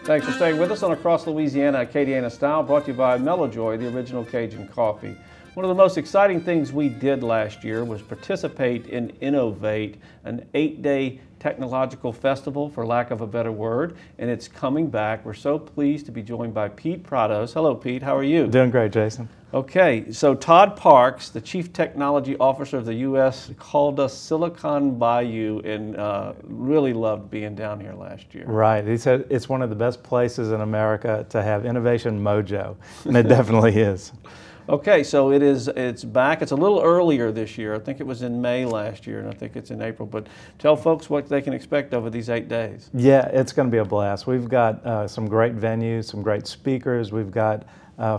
Thanks for staying with us on Across Louisiana, Acadiana Style, brought to you by Melojoy, the original Cajun coffee. One of the most exciting things we did last year was participate in INNOV8, an 8-day technological festival, for lack of a better word, and it's coming back. We're so pleased to be joined by Pete Prados. Hello, Pete. How are you? Doing great, Jason. Okay, so Todd Parks, the Chief Technology Officer of the U.S., called us Silicon Bayou and really loved being down here last year. Right. He said it's one of the best places in America to have innovation mojo, and it definitely is. Okay, so it's back. It's a little earlier this year. I think it was in May last year, and I think it's in April. But tell folks what they can expect over these 8 days. Yeah, it's going to be a blast. We've got some great venues, some great speakers. We've got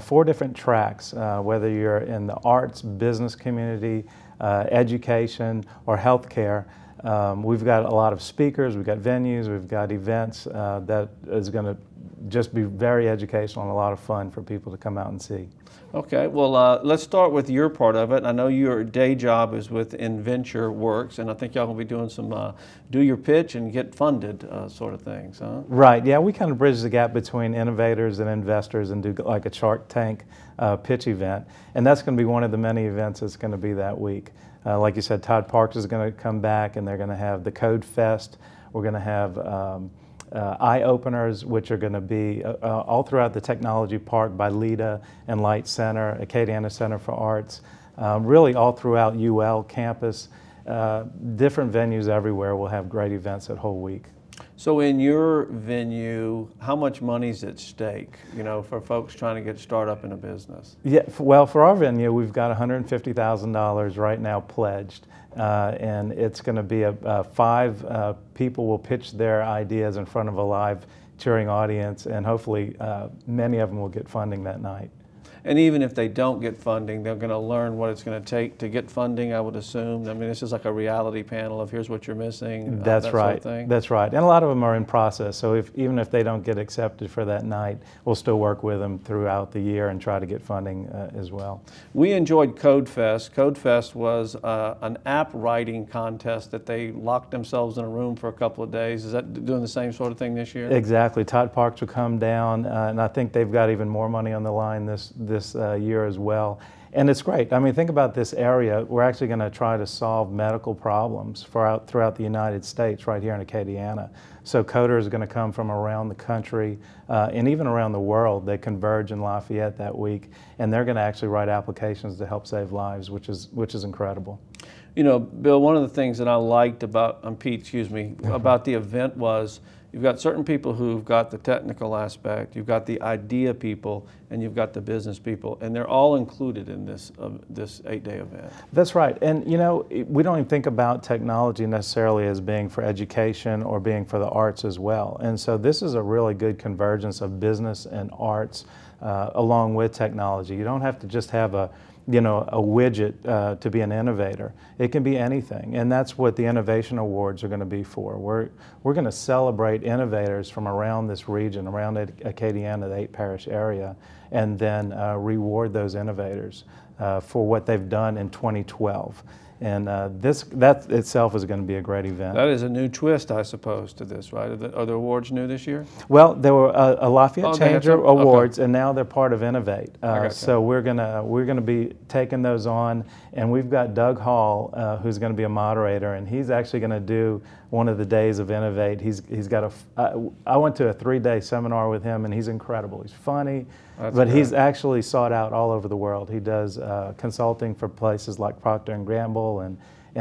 4 different tracks, whether you're in the arts, business community, education, or healthcare. We've got a lot of speakers, we've got venues, we've got events that is going to just be very educational and a lot of fun for people to come out and see. Okay, well, let's start with your part of it. I know your day job is with InVenture Works, and I think y'all will be doing some do your pitch and get funded sort of things, huh? Right, yeah, we kind of bridge the gap between innovators and investors and do like a Shark Tank pitch event, and that's going to be one of the many events that's going to be that week. Like you said, Todd Parks is going to come back, and they're going to have the Code Fest. We're going to have eye-openers, which are going to be all throughout the technology park by LEDA and Light Center, Acadiana Center for Arts, really all throughout UL campus. Different venues everywhere will have great events that whole week. So in your venue, how much money's at stake, you know, for folks trying to get started up in a business? Yeah, well, for our venue, we've got $150,000 right now pledged. And it's going to be 5 people will pitch their ideas in front of a live cheering audience, and hopefully many of them will get funding that night. And even if they don't get funding, they're going to learn what it's going to take to get funding, I would assume. I mean, this is like a reality panel of here's what you're missing. That's that right. Sort of thing. That's right. And a lot of them are in process. So even if they don't get accepted for that night, we'll still work with them throughout the year and try to get funding as well. We enjoyed Code Fest. Code Fest was an app writing contest that they locked themselves in a room for a couple of days. Is that doing the same sort of thing this year? Exactly. Todd Parks will come down, and I think they've got even more money on the line this year as well. And it's great. I mean, think about this area. We're actually going to try to solve medical problems throughout the United States right here in Acadiana. So coders are going to come from around the country and even around the world. They converge in Lafayette that week, and they're going to actually write applications to help save lives, which is incredible. You know, Bill, one of the things that I liked about, Pete, excuse me, about the event was you've got certain people who've got the technical aspect, you've got the idea people, and you've got the business people, and they're all included in this 8-day event. That's right. And you know, we don't even think about technology necessarily as being for education or being for the arts as well. And so this is a really good convergence of business and arts along with technology. You don't have to just have a widget to be an innovator. It can be anything, and that's what the Innovation Awards are going to be for. We're going to celebrate innovators from around this region, around Acadiana, the 8-parish area, and then reward those innovators for what they've done in 2012. And that itself is going to be a great event. That is a new twist, I suppose, to this, right? Are the awards new this year? Well, there were a Lafayette Changer Awards, okay, and now they're part of INNOV8. So we're gonna be taking those on, and we've got Doug Hall, who's going to be a moderator, and he's actually going to do one of the days of INNOV8. He's got I went to a 3-day seminar with him, and he's incredible. He's funny. But he's actually sought out all over the world. He does consulting for places like Procter & Gamble and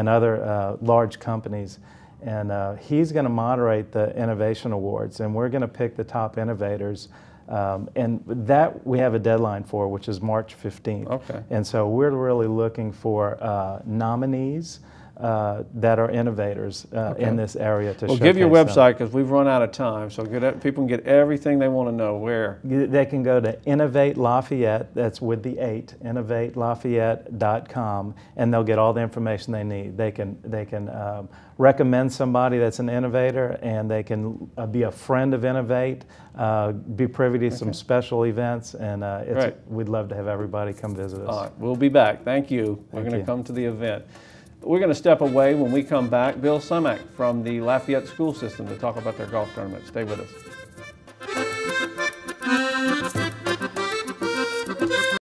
other large companies. And he's going to moderate the Innovation Awards, and we're going to pick the top innovators. And that we have a deadline for, which is March 15th. Okay. And so we're really looking for nominees that are innovators in this area to showcase. Well, give your website, because we've run out of time, so people can get everything they want to know. Where? They can go to INNOV8 Lafayette, that's with the 8, INNOV8Lafayette.com, and they'll get all the information they need. They can recommend somebody that's an innovator, and they can be a friend of INNOV8, be privy to some special events, and we'd love to have everybody come visit us. All right, we'll be back. Thank you. We're going to come to the event. We're going to step away. When we come back, Bill Sumack from the Lafayette School System to talk about their golf tournament. Stay with us.